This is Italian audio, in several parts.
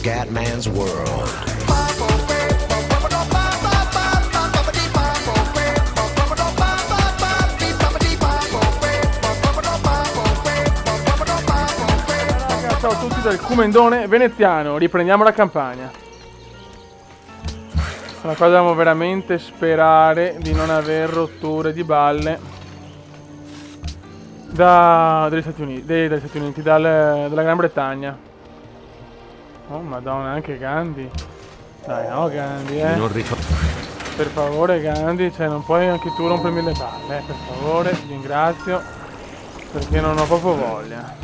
Scatman's World. Ciao a tutti dal Comendone veneziano, riprendiamo la campagna. Una cosa, dobbiamo veramente sperare di non aver rotture di balle dagli Stati Uniti, dalla Gran Bretagna. Oh madonna, anche Gandhi. Dai, no Gandhi, Non ricordo. per favore Gandhi, cioè non puoi anche tu rompermi le balle, per favore, ti ringrazio, perché non ho proprio voglia.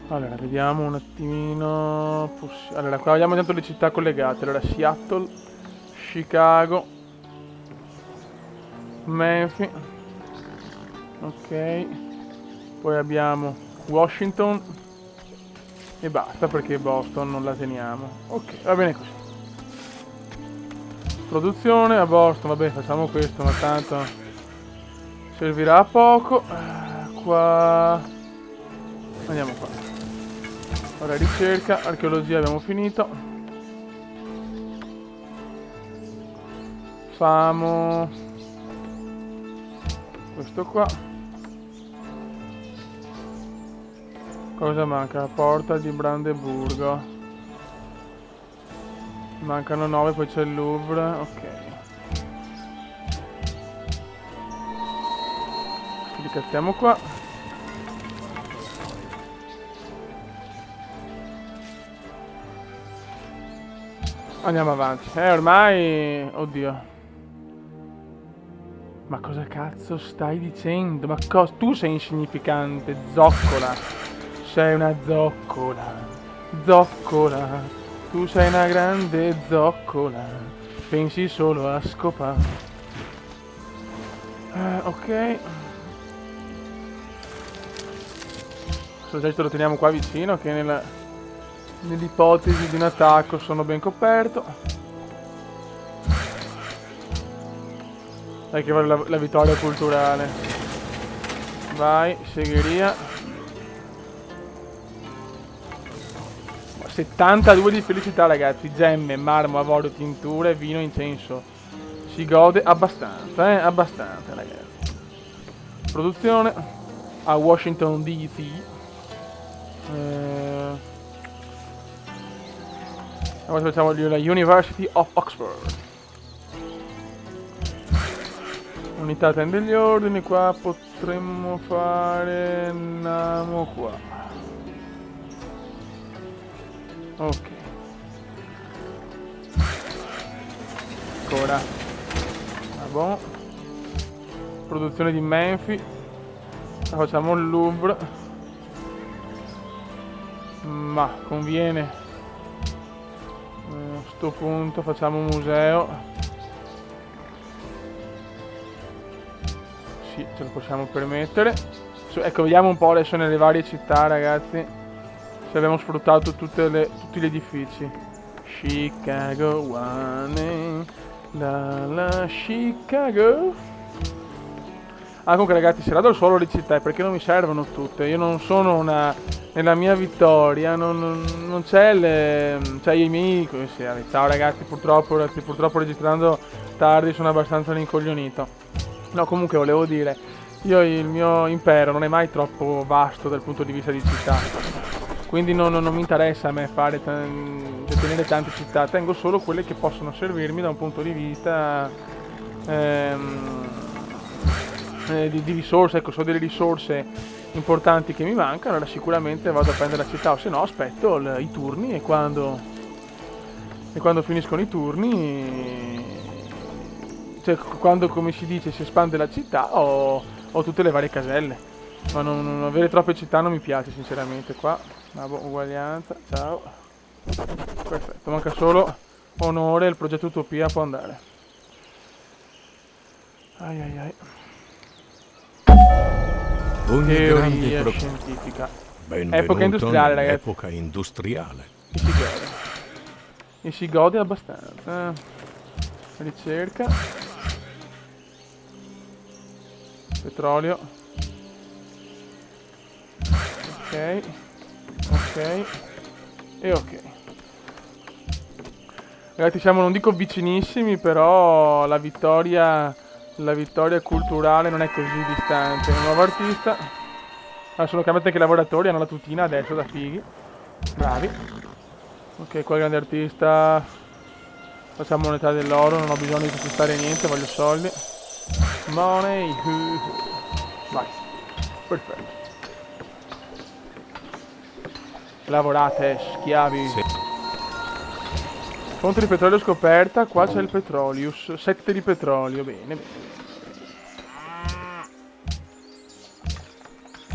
Allora, vediamo un attimino. Allora, qua vediamo tanto le città collegate. Allora, Seattle, Chicago, Memphis. Ok. Poi abbiamo Washington. E basta perché Boston non la teniamo. Ok, va bene così. Produzione a Boston, vabbè, facciamo questo, ma tanto servirà a poco. Qua. Andiamo qua. Ora ricerca, archeologia abbiamo finito. Famo questo qua. Cosa manca? La porta di Brandeburgo. Mancano 9, poi c'è il Louvre, ok. Ci ricazziamo qua. Andiamo avanti. Ormai. Oddio. Ma cosa cazzo stai dicendo? Ma tu sei insignificante, zoccola. Sei una zoccola. Zoccola. Tu sei una grande zoccola. Pensi solo a scopare. Ok. Questo esercito lo teniamo qua vicino, che nell'ipotesi di un attacco sono ben coperto. Dai che vale la vittoria culturale. Vai, segheria. 72 di felicità ragazzi. Gemme, marmo, avorio, tinture, vino, incenso. Si gode abbastanza, abbastanza ragazzi. Produzione a Washington DC. Ora facciamo la University of Oxford. Unità tende gli ordini, qua potremmo fare. Andiamo qua. Ok. Ancora. Ah, bon. Produzione di Memphis. Facciamo il Louvre. Ma conviene. A sto punto facciamo un museo. Sì, ce lo possiamo permettere. Ecco, vediamo un po' adesso nelle varie città, ragazzi, se abbiamo sfruttato tutti gli edifici. Chicago, one, la Chicago. Ah, comunque ragazzi, se vado solo le città è perché non mi servono tutte. Io non sono nella mia vittoria non c'è c'è i miei. Ciao ragazzi, purtroppo registrando tardi sono abbastanza rincoglionito. No, comunque volevo dire, il mio impero non è mai troppo vasto dal punto di vista di città, quindi non mi interessa a me tenere tante città. Tengo solo quelle che possono servirmi da un punto di vista di risorse. Ecco, so delle risorse importanti che mi mancano, allora sicuramente vado a prendere la città, o se no aspetto i turni, e quando finiscono i turni, cioè quando, come si dice, si espande la città, ho tutte le varie caselle. Ma non avere troppe città non mi piace sinceramente. Qua uguaglianza, ciao. Perfetto, manca solo onore, il progetto Utopia può andare. Ai ai ai. Teoria scientifica. Epoca industriale, ragazzi. Epoca industriale. E si gode abbastanza. Ricerca. Petrolio. Ok. Ok. E ok. Ragazzi, siamo, non dico vicinissimi, però la vittoria culturale non è così distante. Un nuovo artista. Ah, sono cambiati anche i lavoratori, hanno la tutina adesso da fighi. Bravi. Ok, qua il grande artista. Facciamo moneta dell'oro, non ho bisogno di conquistare niente, voglio soldi. Money. Vai. Perfetto. Lavorate, schiavi. Sì. Fonte di petrolio scoperta, qua c'è il petroleus. 7 di petrolio, bene, bene.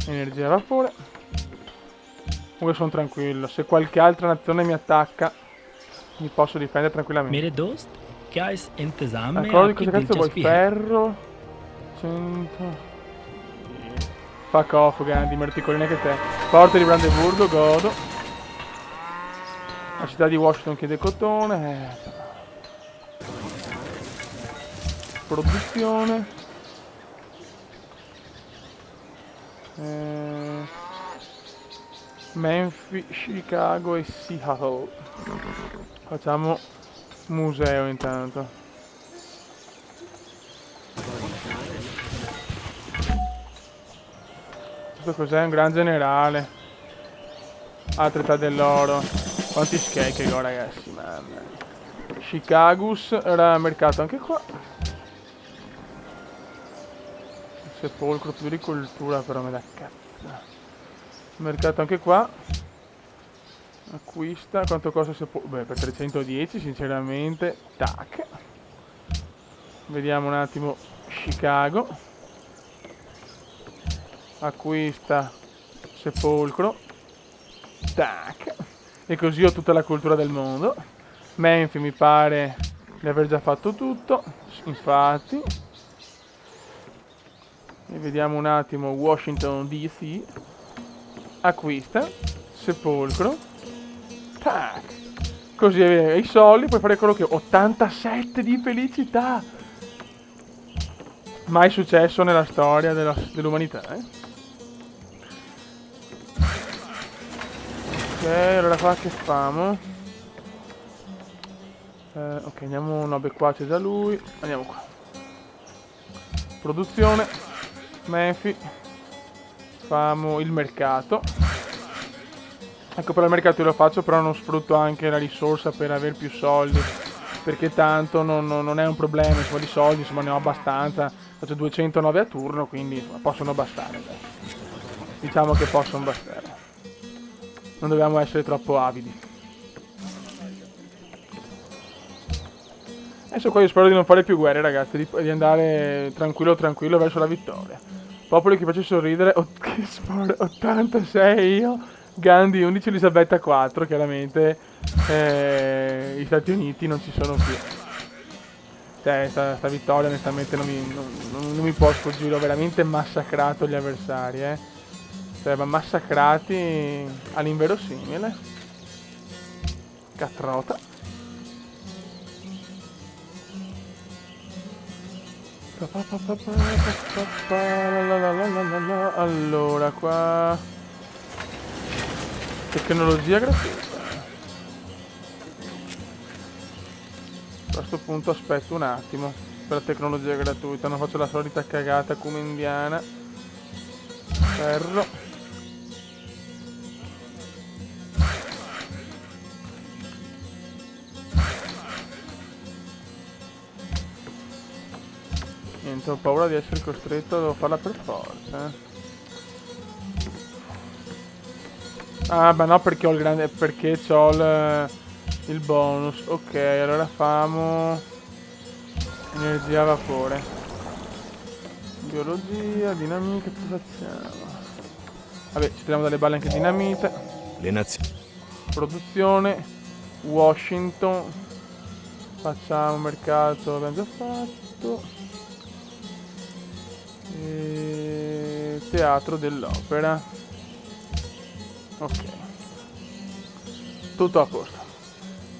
Energia a vapore. Comunque sono tranquillo, se qualche altra nazione mi attacca, mi posso difendere tranquillamente. मेरे दोस्त क्या इस इंतजाम में D'accordo, di आपकी cosa cazzo vuoi? दिलचस्पी है? Ferro. 100. Fuck off, Gandhi, mi articoli neanche te. Forte di Brandeburgo, godo. La città di Washington chiede cotone. Produzione. Memphis, Chicago e Seattle. Facciamo museo intanto. Questo cos'è? Un gran generale. Altre età dell'oro. Quanti schei che go, ragazzi, mamma. Chicagus era mercato anche qua. Sepolcro, floricoltura, però me da cazzo. Mercato anche qua. Acquista. Quanto costa sepolcro? Beh, per 310 sinceramente. Tac. Vediamo un attimo. Chicago. Acquista sepolcro. Tac. E così ho tutta la cultura del mondo. Memphis mi pare di aver già fatto tutto. Infatti. E vediamo un attimo. Washington DC. Acquista sepolcro. Tac. Così i soldi puoi fare quello che ho. 87 di felicità. Mai successo nella storia dell'umanità, Ok, allora qua che famo? Ok, andiamo. No, beh, qua c'è già lui. Andiamo qua. Produzione. Memphis. Famo il mercato. Ecco, per il mercato io lo faccio, però non sfrutto anche la risorsa per avere più soldi, perché tanto non è un problema, insomma, di soldi, insomma, ne ho abbastanza. Faccio 209 a turno, quindi insomma, possono bastare. Dai. Diciamo che possono bastare. Non dobbiamo essere troppo avidi. Adesso qua io spero di non fare più guerre, ragazzi, di andare tranquillo verso la vittoria. Popolo che piace sorridere. Che sport, 86 io. Gandhi 11, Elisabetta 4, chiaramente gli Stati Uniti non ci sono più. Cioè, sta vittoria onestamente non mi può sfuggire, ho veramente massacrato gli avversari, Cioè, ma massacrati all'inverosimile. Catrota. Allora, qua... Tecnologia gratuita. A questo punto aspetto un attimo per la tecnologia gratuita, non faccio la solita cagata comendiana. Ferro. Niente, ho paura di essere costretto, devo farla per forza. Ah, beh no, perché ho il grande. Perché ho il bonus. Ok, allora famo energia a vapore. Biologia, dinamite, cosa facciamo? Vabbè, ci tiriamo dalle balle anche dinamite. Le nazioni. Produzione. Washington. Facciamo mercato, abbiamo già fatto. E... Teatro dell'opera. Ok. Tutto a posto.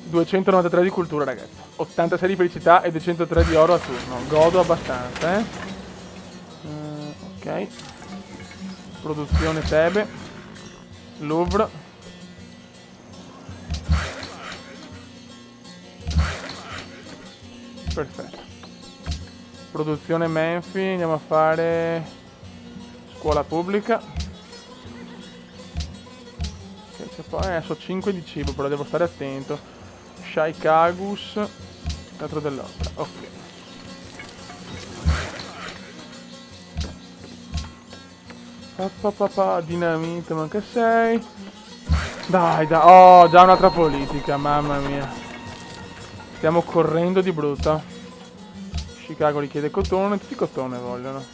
293 di cultura, ragazzi. 86 di felicità e 203 di oro a turno. Godo abbastanza, Ok. Produzione Tebe. Louvre. Perfetto. Produzione Menfi, andiamo a fare scuola pubblica. Ok, c'è poi so 5 di cibo, però devo stare attento. Shaikagus, teatro dell'opera. Ok. Dinamite, manca 6. Dai, oh, già un'altra politica, mamma mia. Stiamo correndo di brutto. Chicago richiede cotone, tutti cotone vogliono.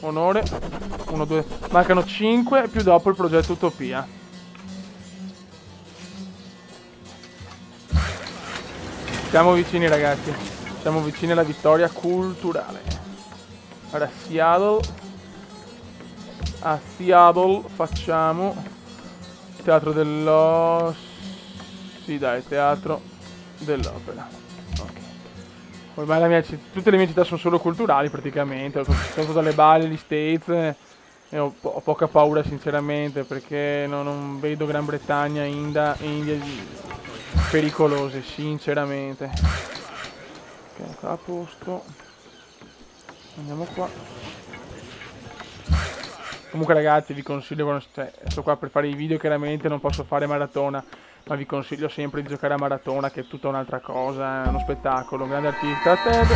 Onore. 1, 2. Mancano 5 più dopo il progetto Utopia. Siamo vicini ragazzi. Siamo vicini alla vittoria culturale. Ora a Seattle facciamo teatro sì dai, teatro dell'opera. Ok. Ormai tutte le mie città sono solo culturali praticamente. Sono dalle Bali, gli States e ho poca paura sinceramente perché non vedo Gran Bretagna e India pericolose sinceramente. Ok, qua a posto. Andiamo qua. Comunque ragazzi vi consiglio, sto qua per fare i video, chiaramente non posso fare maratona, ma vi consiglio sempre di giocare a maratona che è tutta un'altra cosa, è uno spettacolo, un grande artista Ted.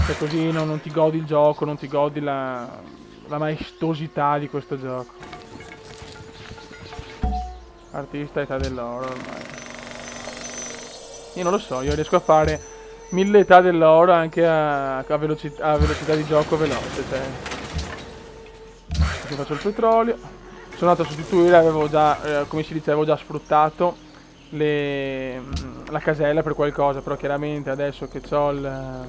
Se così non ti godi il gioco, non ti godi la maestosità di questo gioco. Artista età dell'oro ormai. Io non lo so, io riesco a fare 1000 età dell'oro anche a velocità di gioco veloce, cioè. Faccio il petrolio. Sono andato a sostituire, avevo già, come si dice, avevo già sfruttato la casella per qualcosa, però chiaramente adesso che c'ho il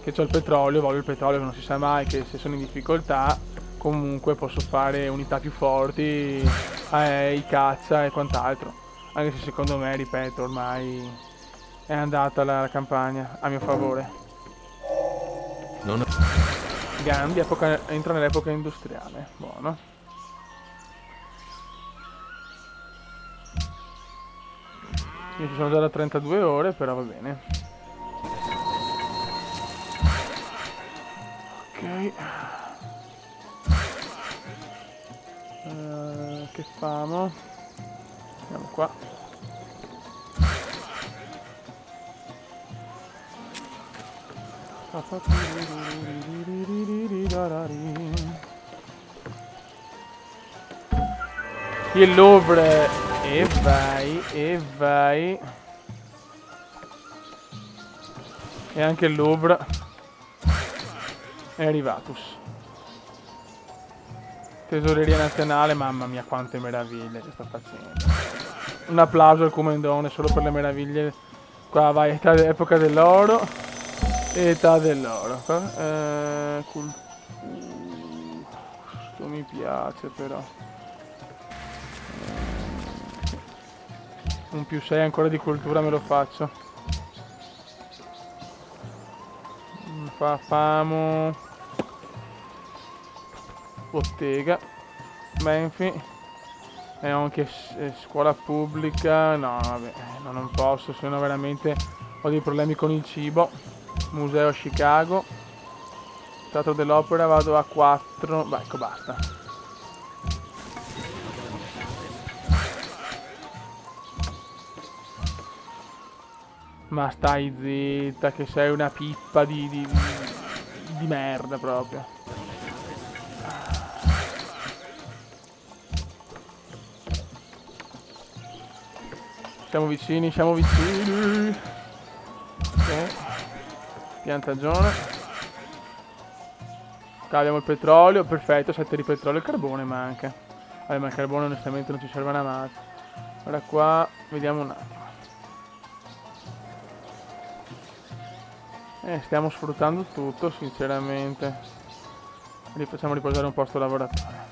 petrolio, voglio il petrolio, non si sa mai che se sono in difficoltà comunque posso fare unità più forti, i caccia e quant'altro. Anche se secondo me, ripeto, ormai è andata la campagna a mio favore. Gandhi, entra nell'epoca industriale. Buono. Io ci sono già da 32 ore, però va bene. Ok. Che famo? Andiamo qua. Il Louvre. E vai. E anche il Louvre è arrivatus. Tesoreria nazionale, mamma mia quante meraviglie che sta facendo. Un applauso al Comendone solo per le meraviglie. Qua vai, epoca dell'oro. Età dell'oro. Questo mi piace però. Un più 6 ancora di cultura me lo faccio. Famo. Bottega. Menfi. E anche scuola pubblica. No, vabbè, non posso, se no veramente ho dei problemi con il cibo. Museo Chicago. Teatro dell'opera vado a 4. Beh, ecco, basta. Ma stai zitta che sei una pippa di merda proprio. Siamo vicini. Ok. Piantagione. Caviamo il petrolio, perfetto, 7 di petrolio, il carbone manca. Vabbè, ma il carbone onestamente non ci serve una mazza. Ora qua, vediamo un attimo. Stiamo sfruttando tutto, sinceramente. Facciamo riposare un po' sto lavoratore.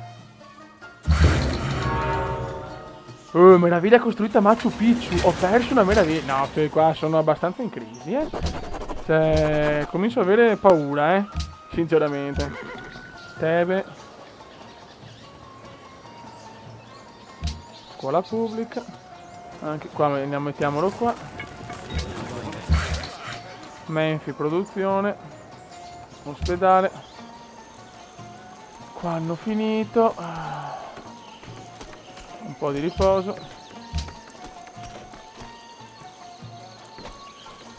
Meraviglia costruita Machu Picchu. Ho perso una meraviglia. No, qua sono abbastanza in crisi, Cioè, comincio ad avere paura, sinceramente. Tebe. scuola pubblica. Anche qua mettiamolo qua. Menfi produzione. Ospedale. Qua hanno finito. Un po' di riposo.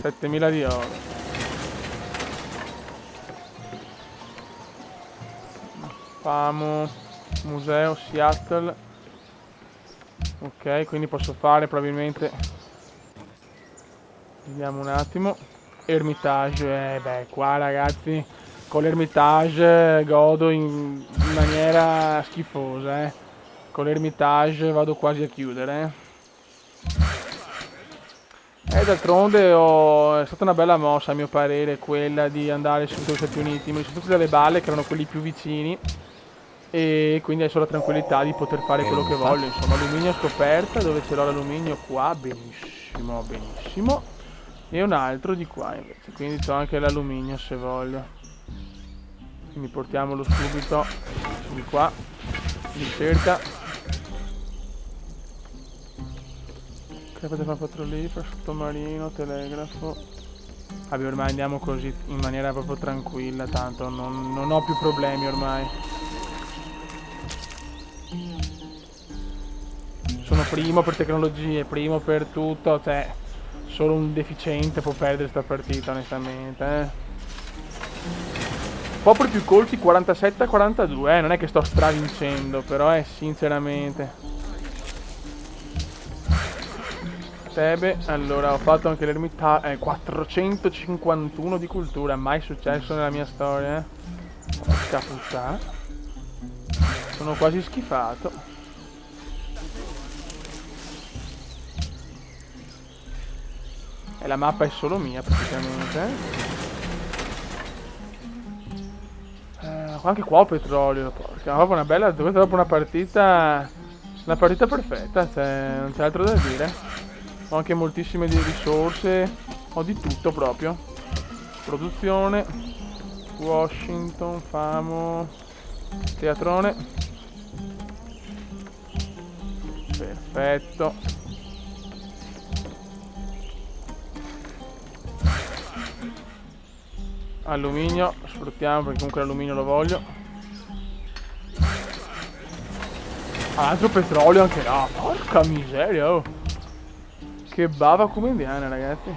7.000 di oro. Famo. Museo Seattle. Ok, quindi posso fare probabilmente. Vediamo un attimo. Ermitage. Beh, qua ragazzi, con l'Ermitage godo in maniera schifosa, Con l'Ermitage vado quasi a chiudere, E d'altronde è stata una bella mossa a mio parere quella di andare subito agli Stati Uniti. Mi sono tutti dalle balle che erano quelli più vicini e quindi adesso ho la tranquillità di poter fare quello che voglio. Insomma, alluminio scoperta, dove ce l'ho l'alluminio qua, benissimo, benissimo. E un altro di qua invece, quindi ho anche l'alluminio se voglio. Quindi portiamolo subito di qua, ricerca. Crepate fa petrolifero, sottomarino, telegrafo. Vabbè, ormai andiamo così in maniera proprio tranquilla, tanto non ho più problemi ormai. Sono primo per tecnologie, primo per tutto, cioè solo un deficiente può perdere sta partita onestamente, Popoli più colti 47-42, non è che sto stravincendo, però sinceramente. Tebe, allora ho fatto anche l'ermita, 451 di cultura, mai successo nella mia storia, Porca puttana. Sono quasi schifato. E la mappa è solo mia praticamente, Anche qua ho petrolio, porca, proprio una bella, questa è proprio una partita perfetta, cioè, non c'è altro da dire. Ho anche moltissime risorse, ho di tutto proprio. Produzione, Washington, famo, teatrone. Perfetto. Alluminio, sfruttiamo perché comunque l'alluminio lo voglio. Altro petrolio anche là, porca miseria, oh. Che bava come indiana, ragazzi.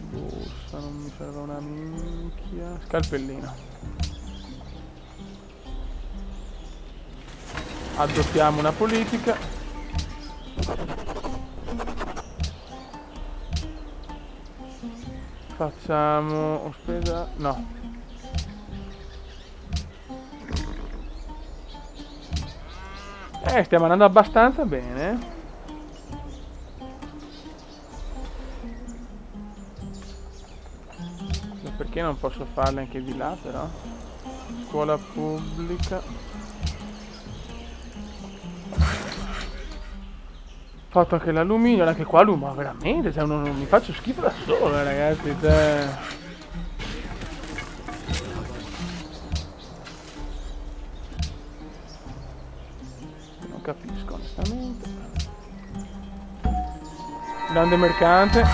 Borsa, non mi serve una minchia. Scalpellino. Adottiamo una politica. Facciamo ospedale. No. Stiamo andando abbastanza bene. Perché non posso farle anche di là però? Scuola pubblica. Fatto anche l'alluminio, anche qua ma veramente, cioè non mi faccio schifo da solo, ragazzi, cioè. Non capisco onestamente. Grande mercante.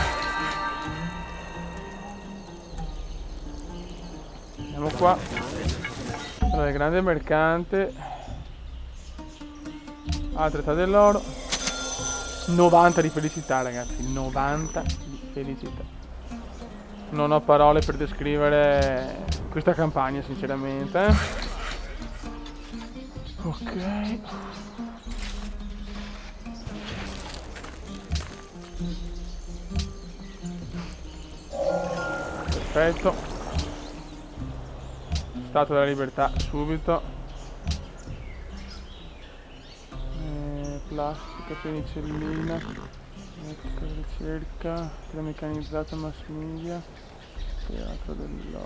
Andiamo qua. Allora, il grande mercante. Altre età dell'oro. 90 di felicità, ragazzi, 90 di felicità. Non ho parole per descrivere questa campagna, sinceramente. Ok. Perfetto. Statua della libertà subito. Plastica, penicillina, ricerca, meccanizzata, mass media, teatro dell'oro.